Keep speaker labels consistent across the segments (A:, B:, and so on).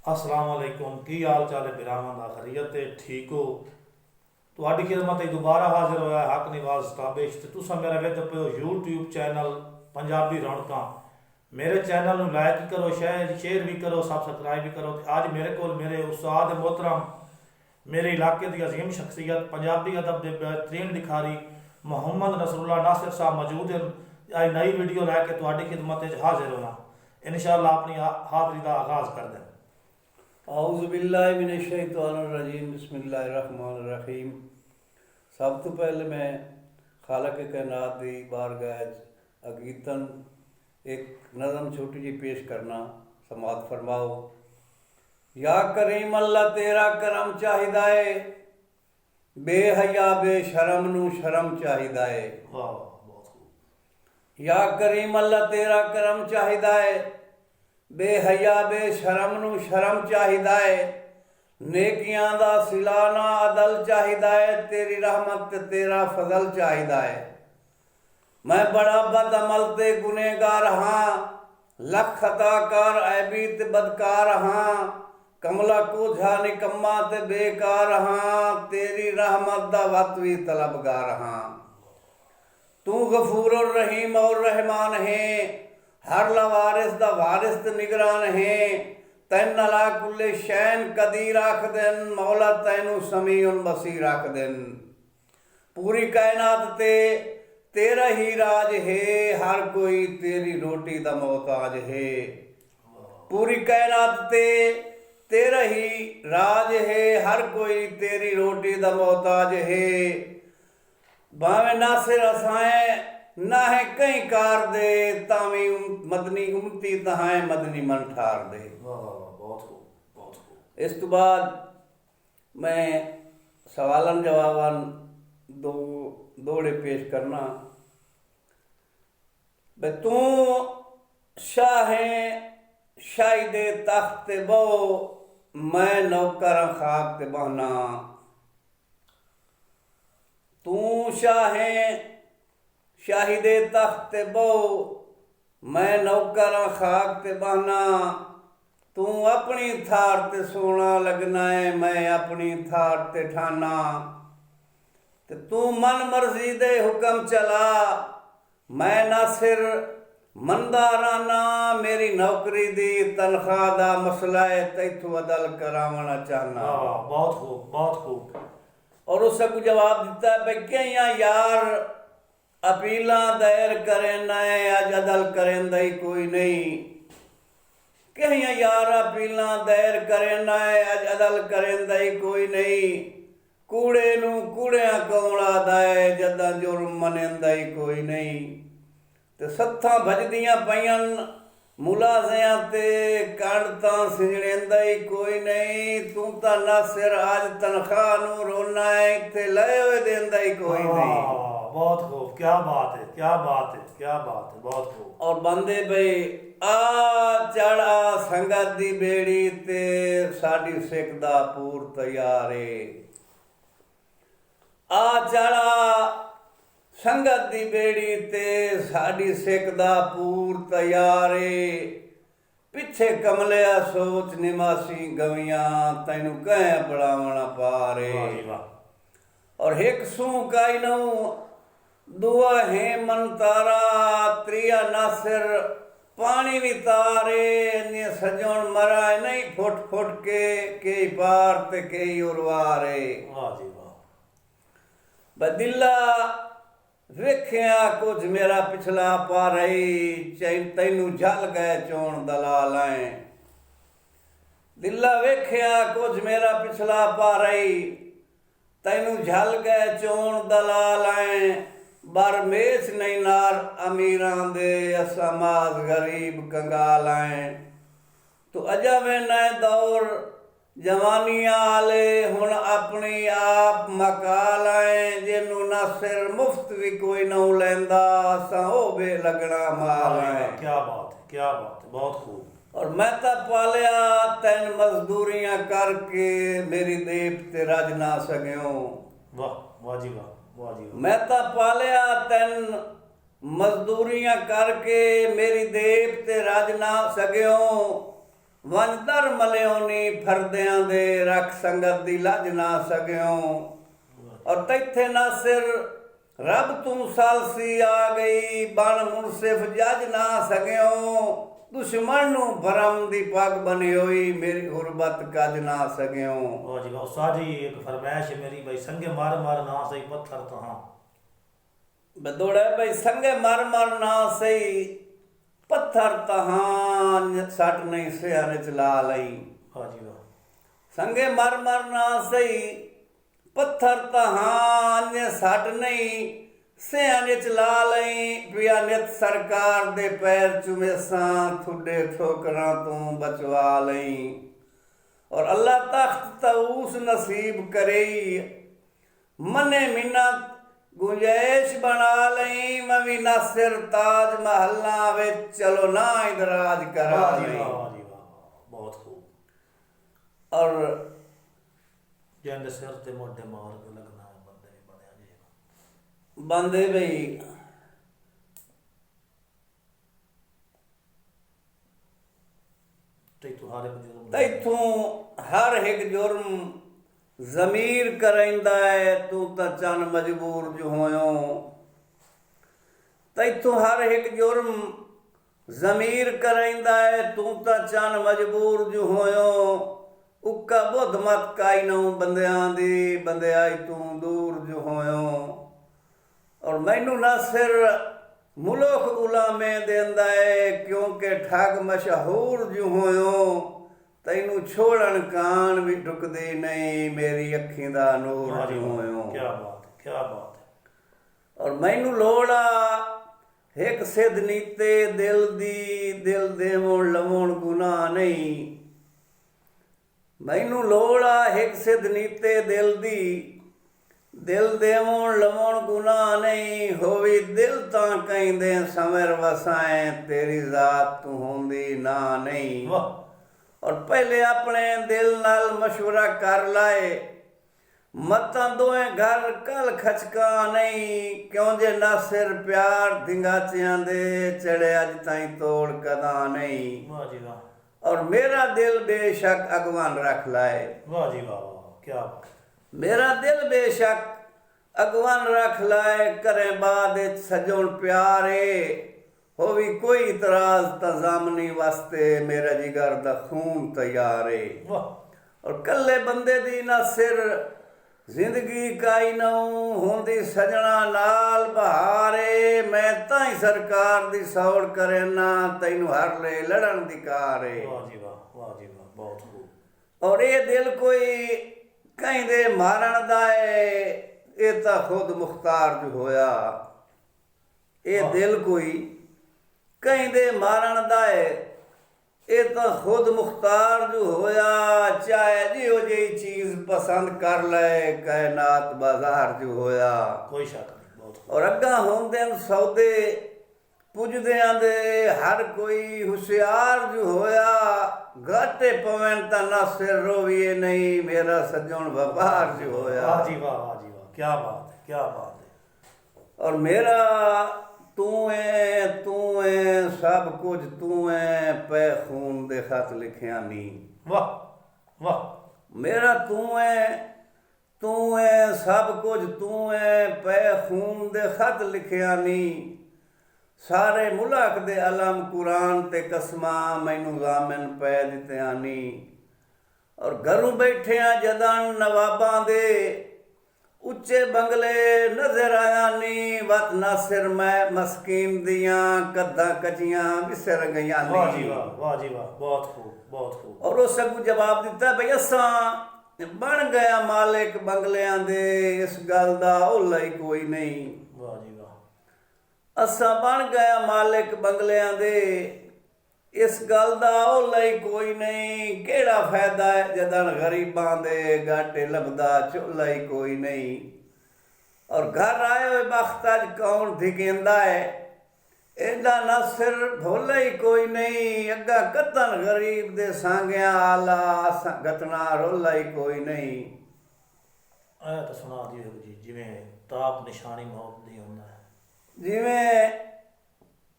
A: अस्सलाम वालेकुम की हाल चाल है बिरावां दा खैरियत है ठीक हो। ਤੁਹਾਡੀ ਖidmat ਵਿੱਚ ਦੁਬਾਰਾ ਹਾਜ਼ਰ ਹੋਇਆ ਹੱਕ ਨਿਵਾਜ਼ ਸਤਾਬਿਸ਼ ਤੇ ਤੁਸੀਂ ਮੇਰਾ ਵੇਖ ਪਏ ਹੋ YouTube ਚੈਨਲ ਪੰਜਾਬੀ ਰੌਣਕਾਂ। ਮੇਰੇ ਚੈਨਲ ਨੂੰ ਲਾਈਕ ਕਰੋ, ਸ਼ੇਅਰ ਵੀ ਕਰੋ, ਸਬਸਕ੍ਰਾइब भी करो। ਤੇ ਅੱਜ ਮੇਰੇ ਕੋਲ ਮੇਰੇ ਉਸਤਾਦ मोहतरम मेरे इलाके की अजीम शख्सियत पंजाबी अदब के बेहतरीन लिखारी मोहम्मद नसरुल्लाह नासिर साहब मौजूद हैं। आज नई वीडियो लैके तुहाडी खिदमत में हाजिर होना इंशाअल्लाह अपनी हाज़री का आगाज़ कर दें।
B: आउज़ुबिल्लाहि मिनश्शैतानिर्रजीम बिस्मिल्लाहिर्रहमानिर्रहीम। सब तो पहले मैं खालक कायनात दी बारगाह अगीतन एक नज़म छोटी जी पेश करना समात फरमाओ। या करीम अल्लाह तेरा करम चाहिदा है, बेहया बेशरम नू शर्म चाहिदा है।
A: वाह बहुत खूब।
B: या करीम अल्लाह तेरा करम चाहिदा है, बेहया बेशरम नू शर्म चाहिदा है। नेकियां दा सिलाना अदल चाहिदा है, तेरी रहमत ते तेरा फजल चाहिदा है। मैं बड़ा बद अमल ते गुनेगार हाँ, लख खताकार ऐबी ते बदकार हाँ। कमला को झा निकम्मा ते बेकार हाँ, तेरी रहमत दा वत भी तलबगार हाँ। तू गफूर और रहीम और रहमान है, हर लवारिस दा वारिस ते निगरान है। तैन अला कुल्ले शैन कदीर आख देन, मौला तैनू समीउन बसीर आख देन। पूरी कायनात ते तेरा ही राज है, हर कोई तेरी रोटी दा मोहताज है। पूरी कायनात ते तेरा ही राज है, हर कोई तेरी रोटी दा मोहताज है। भावे नासिर असाए ना है कहीं कार दे, तावी मदनी उमती तहाए मदनी मन ठार दे।
A: बहुत खूब बहुत खूब।
B: इस तो बाद मैं सवालन जवाबन दौड़े पेश करना। बे तू शाह शाही दे तख्त बो, मैं नौकर खाक ते बहना। तू शाह शाही दे तख्त बो, मैं नौकर खाक ते बहना। तू अपनी थार ते सोना लगना है, मैं अपनी थार ते ठाना। ते तू मन मर्जी दे हुक्म चला, मैं नासिर मंदाराना। मेरी नौकरी दी तनख्वाह दा मसला है, तैथू अदल करावना चाहना।
A: बहुत खूब बहुत खूब।
B: और उससे को जवाब दिता है कईया यार अपीला दायर करें नए, अज अदल करें दई कोई नहीं। कईया यार अपीला दायर करें नए, अज अदल करें दई कोई नहीं। कूड़े नू कूड़िया कौड़ा दाए, जदा जुर्म मनेंदा ही कोई नहीं। ते सत्थां भजदियां पईयन मुलाज़ियां ते, कांडतां सिजड़ेंदा ही कोई नहीं। तू तां नासिर अज तनख्वाह नू रोना है, इत्थे लए होए देंदा ही कोई नहीं।
A: बहुत खूब, क्या बात है क्या बात है क्या बात है, बहुत खूब।
B: और बंदे बई आ चढ़ा संगत दी बेड़ी ते, साडी सिख दा पूर तैयार है। आ चढ़ा संगत दी बेड़ी ते, साडी सिख दा पूर तैयार है। पिछे कमलिया सोच निवासी गवियां, तैनू कह बड़ावना पारे। और एक सूं काई नू दुआ है मन तारा, त्रिया नासिर पानी भी तारे। अन्य सजोन मरा नहीं फुट फुट के, कई पार ते कई उरवारे।
A: वाह जी वाह।
B: बदिल्ला वेख्या कुछ मेरा पिछला पा रही, तैनू झल गए चोण दलाल आए। दिल्ला वेख्या कुछ मेरा पिछला पा रही, तैनू झल गए चोण दलाल आए। बरमेश नहीं नार अमीरां दे, असमाज गरीब कंगाल आए। तो अजा वे नए दौर जवानी आले, हुण अपनी आप मकाल आए। जिन्नू नासिर मुफ्त भी कोई नौ लैंदा, असां ओ बे लगना माल आए।
A: क्या बात है क्या बात है, बहुत खूब।
B: और मैं तो पालिया तैन मजदूरियां करके, मेरी देव ते रज ना सग्यो।
A: वाह वाह जी वाह वाह जी वाह।
B: मैं तो पालिया तैन मजदूरियां करके, मेरी देव ते रज ना सग्यो। ਵੰਜ ਦਰ ਮਲਿਓਨੀ ਫਰਦਿਆਂ ਦੇ ਰੱਖ ਸੰਗਤ ਦੀ ਲੱਜ ਨਾ ਸਕਿਓ। ਔਰ ਤੈਥੇ ਨਾ ਸਿਰ ਰੱਬ ਤੂੰ ਸਾਲਸੀ ਆ ਗਈ ਬਣ ਮੁਨਸਿਫ ਜੱਜ ਨਾ ਸਕਿਓ। ਦੁਸ਼ਮਣ ਨੂੰ ਭਰਮ ਦੀ ਪੱਗ ਬਣੀ ਹੋਈ ਮੇਰੀ ਗੁਰਬਤ ਕੱਜ ਨਾ ਸਕਿਓ।
A: वाह जी वाह उस्ताद जी एक फरमाइश है मेरी भाई संगे मार मार ना सही पत्थर तो हाँ
B: ਬਦੋੜੇ ਬਈ ਸੰਗੇ ਮਰ ਮਰ ਨਾ ਸਹੀ ਪੱਥਰ ਤਹਾਂ ਸੱਟ ਨਹੀਂ ਸਿਆਣੇ ਚਲਾ ਲਈ।
A: वाह जी वाह
B: ਸੰਗੇ ਮਰ ਮਰ ਨਾ ਸਹੀ ਪੱਥਰ ਤਹਾਂ ਸੱਟ ਨਹੀਂ ਸਿਆਣੇ ਚਲਾ ਲਈ। ਪਿਆ ਨਿਤ ਸਰਕਾਰ ਦੇ ਪੈਰ ਚੁਮੇਸਾਂ ਥੁੱਡੇ ਠੋਕਰਾਂ ਤੋਂ ਬਚਵਾ ਲਈ। ਔਰ ਅੱਲਾ ਤਖਤ ਤਊਸ ਨਸੀਬ ਕਰੇ ਮਨੇ ਮਿੰਨਤ ਗੁੰਜਾਇਸ਼ ਬਣਾ ਲਈ। ਮੈਂ ਵੀ ਨਾਸਿਰ ਤਾਜ ਮਹੱਲਾ ਵਿੱਚ ਚਲੋ ਨਾ ਇਦਰਾਜ ਕਰਾ
A: वाह जी
B: ਲਈ।
A: वाह वाह जी वाह बहुत खूब
B: ਔਰ
A: जंद सिर ते मोढे मार के लगना है बंदे भी बनया जी
B: ਬੰਦੇ ਬਈ
A: ते तुम्हारे बुजुर्ग
B: ਤੈਥੋਂ ਹਰ ਇੱਕ ਜੁਰਮ ਜ਼ਮੀਰ ਕਰੈਂਦਾ ਏ ਤੂੰ ਤਾਂ ਚੰਨ ਮਜਬੂਰ ਜੋ ਹੋਇਓ। ਤੈਥੋਂ ਹਰ ਇੱਕ ਜੁਰਮ ਜ਼ਮੀਰ ਕਰੈਂਦਾ ਏ ਤੂੰ ਤਾਂ ਚੰਨ ਮਜਬੂਰ ਜੋ ਹੋਇਓ। ਉੱਕਾ ਬੁੱਧ ਮਤ ਕਾਈ ਨਉ ਬੰਦਿਆਂ ਦੀ ਬੰਦਿਆਈ ਤੂੰ ਦੂਰ ਜੋ ਹੋਇਓ। ਔਰ ਮੈਨੂੰ ਨਾ ਸਿਰ ਮੁਲਕ ਗੁਲਾਮੇ ਦਿੰਦਾ ਏ ਕਿਉਂਕਿ ਠੱਗ ਮਸ਼ਹੂਰ ਜੋ ਹੋਇਓ। ਤੈਨੂੰ ਛੋੜਨ ਕਾਨ ਵੀ ਟੁਕਦੇ ਨਹੀਂ ਮੇਰੀ ਅੱਖੀਂ ਦਾ ਨੂਰ
A: वाह जी
B: ਜੋ
A: वाह
B: ਹੋਇਓ।
A: क्या बात है
B: ਔਰ ਮੈਨੂੰ ਲੋੜ ਆ ਇੱਕ ਸਿੱਧ ਨੀਤੇ ਦਿਲ ਦੀ ਦਿਲ ਦੇਵਣ ਲਵਣ ਗੁਨਾਹ ਨਹੀਂ। ਮੈਨੂੰ ਲੋੜ ਆ ਇੱਕ ਸਿੱਧ ਨੀਤੇ ਦਿਲ ਦੀ ਦਿਲ ਦੇਵਣ ਲਵਣ ਗੁਨਾਹ ਨਹੀਂ। ਹੋਵੀ ਦਿਲ ਤਾਂ ਕਹਿੰਦੇ ਸਮਰ ਵਸਾਏ ਤੇਰੀ ਜ਼ਾਤ ਤੂੰ ਹੁੰਦੀ ਨਾ ਨਹੀਂ।
A: वाह
B: ਔਰ ਪਹਿਲੇ ਆਪਣੇ ਦਿਲ ਨਾਲ ਮਸ਼ਵਰਾ ਕਰ ਲਾਏ ਮਤਾਂ ਦੋਵੇਂ ਘਰ ਕਲ ਖਚਕਾ ਨਹੀਂ। ਕਿਉਂ ਜੇ ਨਾ ਸਿਰ ਪਿਆਰ ਦਿੰਗਾਚਿਆਂ ਦੇ ਚੜੇ ਅੱਜ ਤਾਈਂ ਤੋੜ ਕਦਾ ਨਹੀਂ।
A: वाह जी वाह
B: ਔਰ ਮੇਰਾ ਦਿਲ ਬੇਸ਼ੱਕ ਅਗਵਾਨ ਰੱਖ ਲਾਏ।
A: वाह जी वाह वाह क्या बात
B: ਮੇਰਾ ਦਿਲ ਬੇਸ਼ੱਕ ਅਗਵਾਨ ਰੱਖ ਲਾਏ ਕਰੇ ਬਾਦ ਵਿੱਚ ਸਜਣ ਪਿਆਰੇ। ਹੋਵੀ ਕੋਈ ਇਤਰਾਜ਼ ਤਾਂ ਜ਼ਾਮਨੀ ਵਾਸਤੇ ਮੇਰਾ ਜਿਗਰ ਦਾ ਖੂਨ ਤਿਆਰ ਏ।
A: वाह
B: ਔਰ ਕੱਲੇ ਬੰਦੇ ਦੀ ਨਾ ਸਿਰ ਜ਼ਿੰਦਗੀ ਕਾਈ ਨਉ ਹੁੰਦੀ ਸਜਣਾ ਨਾਲ ਬਹਾਰੇ। ਮੈਂ ਤਾਂ ਹੀ ਸਰਕਾਰ ਦੀ ਸੌੜ ਕਰੇ ਨਾ ਤੈਨੂੰ ਹਰ ਲੈ ਲੜਨ ਦੀ ਕਾਰ ਏ।
A: वाह जी वाह बहुत खूब
B: ਔਰ ਇਹ ਦਿਲ ਕੋਈ ਕਹਿੰਦੇ ਮਾਰਨ ਦਾ ਏ ਇਹ ਤਾਂ ਖੁਦ ਮੁਖਤਾਰ ਜੋ ਹੋਇਆ। ਇਹ ਦਿਲ ਕੋਈ ਕਹਿੰਦੇ ਮਾਰਨ ਦਾ ਏ ਇਹ ਤਾਂ ਖੁਦ ਮੁਖਤਾਰ ਜੋ ਹੋਇਆ। ਚਾਹੇ ਜਿਹੋ ਜਿਹੀ ਚੀਜ਼ ਪਸੰਦ ਕਰ ਲੈ ਕਾਇਨਾਤ ਬਾਜ਼ਾਰ ਜੋ ਹੋਇਆ।
A: कोई शक नहीं बहुत खूब
B: ਔਰ ਅੱਗਾ ਹੁੰਦੇ ਨੇ ਸੌਦੇ ਪੁੱਜਦਿਆਂ ਦੇ ਹਰ ਕੋਈ ਹੁਸ਼ਿਆਰ ਜੋ ਹੋਇਆ। ਘਾਟੇ ਪਵਨ ਤਾਂ ਨਾ ਸਿਰ ਰੋਵੀਏ ਨਹੀਂ ਮੇਰਾ ਸੱਜਣ ਵਪਾਰ ਜੋ ਹੋਇਆ।
A: वाह जी वाह क्या बात है क्या बात है
B: ਔਰ ਮੇਰਾ ਤੂੰ ਏ ਸਭ ਕੁਝ ਤੂੰ ਏ ਪੈ ਖੂਨ ਦੇ ਖਤ ਲਿਖਿਆ ਨਹੀਂ।
A: वाह वाह
B: ਮੇਰਾ ਤੂੰ ਏ ਸਭ ਕੁਝ ਤੂੰ ਏ ਪੈ ਖੂਨ ਦੇ ਖਤ ਲਿਖਿਆ ਨਹੀਂ। ਸਾਰੇ ਮੁਲਕ ਦੇ ਅਲਮ ਕੁਰਾਨ ਤੇ ਕਸਮਾਂ ਮੈਨੂੰ ਜ਼ਾਮਨ ਪੈ ਦਿੱਤਿਆਂ ਨਹੀਂ। ਔਰ ਘਰੋਂ ਬੈਠਿਆਂ ਜਦਾਂ ਨਵਾਬਾਂ ਦੇ ਉੱਚੇ ਬੰਗਲੇ ਨਜ਼ਰ ਆਇਆ ਨੀ। ਵਤ ਨਾ ਸਿਰ ਮੈਂ ਮਸਕੀਨ ਦੀਆਂ ਕੱਦਾਂ ਕਚੀਆਂ ਵਿਸਰ ਗਈਆਂ
A: वाह जी
B: ਨੀ।
A: वाह बहुत खूब बहुत खूब
B: ਔਰ ਉਸ ਨੂੰ ਜਵਾਬ ਦਿੱਤਾ ਬਈ ਅਸਾਂ ਬਣ ਗਿਆ ਮਾਲਿਕ ਬੰਗਲਿਆਂ ਦੇ ਇਸ ਗੱਲ ਦਾ ਓਲਾ ਹੀ ਕੋਈ ਨਹੀਂ।
A: वाह जी वाह
B: ਅਸਾਂ ਬਣ ਗਿਆ ਮਾਲਿਕ ਬੰਗਲਿਆਂ ਦੇ ਇਸ ਗੱਲ ਦਾ ਓਲਾ ਹੀ ਕੋਈ ਨਹੀਂ। ਕਿਹੜਾ ਫਾਇਦਾ ਹੈ ਜਦਨ ਗਰੀਬਾਂ ਦੇ ਗਾਟੇ ਲੱਭਦਾ ਝੋਲਾ ਹੀ ਕੋਈ ਨਹੀਂ। ਔਰ ਘਰ ਆਏ ਹੋਏ ਬਖਤ ਅੱਜ ਕੌਣ ਧਿਕੇਂਦਾ ਹੈ ਇਹਦਾ ਨਾ ਸਿਰ ਭੋਲਾ ਹੀ ਕੋਈ ਨਹੀਂ। ਅੱਗਾ ਕਤਨ ਗਰੀਬ ਦੇ ਸਾਂਗਿਆਂ ਆਲਾ ਗਤਨਾ ਰੋਲਾ ਹੀ ਕੋਈ ਨਹੀਂ।
A: ਆਇਆ ਤਾਂ ਸੁਣਾ ਦਿਓ ਜੀ ਜਿਵੇਂ ਤਾਪ ਨਿਸ਼ਾਨੀ ਮੌਤ ਦੀ ਹੁੰਦਾ ਹੈ।
B: ਜਿਵੇਂ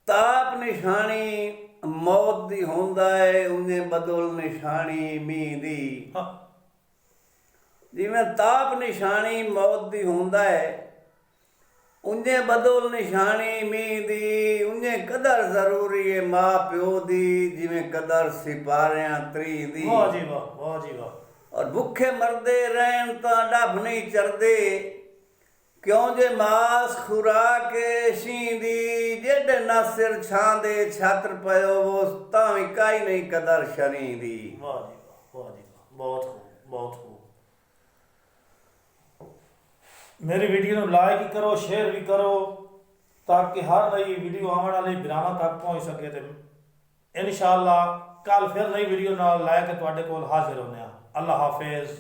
B: ਤਾਪ ਨਿਸ਼ਾਨੀ ਮੌਤ ਦੀ ਹੁੰਦਾ ਹੈ, ਉਹਨੇ ਬਦਲ ਨਿਸ਼ਾਨੀ ਮੀਂਹ ਦੀ।
A: ਹਾਂ
B: ਜਿਵੇਂ ਤਾਪ ਨਿਸ਼ਾਨੀ ਮੌਤ ਦੀ ਹੁੰਦਾ ਹੈ, ਉਹਨੇ ਬਦਲ ਨਿਸ਼ਾਨੀ ਮੀਂਹ ਦੀ। ਉਹਨੇ ਕਦਰ ਜ਼ਰੂਰੀ ਹੈ ਮਾਂ ਪਿਓ ਦੀ, ਜਿਵੇਂ ਕਦਰ ਸਿਪਾਰਿਆਂ ਤਰੀ ਦੀ।
A: ਵਾਹ ਜੀ ਵਾਹ, ਵਾਹ ਜੀ ਵਾਹ।
B: ਔਰ ਭੁੱਖੇ ਮਰਦੇ ਰਹਿਣ ਤਾਂ ਡੱਬ ਨਹੀਂ ਚੜਦੇ, ਕਿਉਂ ਜੇ ਮਾਸ ਖੁਰਾਕ ਸ਼ੀਂ ਦੀ। ਜਿਹੜੇ ਨਾ ਸਿਰ ਛਾਂ ਦੇ ਛਾਤਰ ਪਇਓ, ਉਹ ਤਾਂ ਵੀ ਕਾਈ ਨਹੀਂ ਕਦਰ ਸ਼ਰੀ ਦੀ।
A: ਵਾਹ ਜੀ ਵਾਹ, ਵਾਹ ਜੀ ਵਾਹ, ਬਹੁਤ ਖੂਬ, ਬਹੁਤ ਖੂਬ। ਮੇਰੀ ਵੀਡੀਓ ਨੂੰ ਲਾਈਕ ਕਰੋ, ਸ਼ੇਅਰ ਵੀ ਕਰੋ, ਤਾਂ ਕਿ ਹਰ ਨਈ ਵੀਡੀਓ ਆਉਣ ਵਾਲੀ ਵੀਰਾਵਾਂ ਤੱਕ ਪਹੁੰਚ ਸਕੇ। ਤੇ ਇਨਸ਼ਾਅੱਲਾ ਕੱਲ ਫਿਰ ਨਈ ਵੀਡੀਓ ਨਾਲ ਲੈ ਕੇ ਤੁਹਾਡੇ ਕੋਲ ਹਾਜ਼ਰ ਹੋਣੇ ਆ। ਅੱਲਾ ਹਾਫਿਜ਼।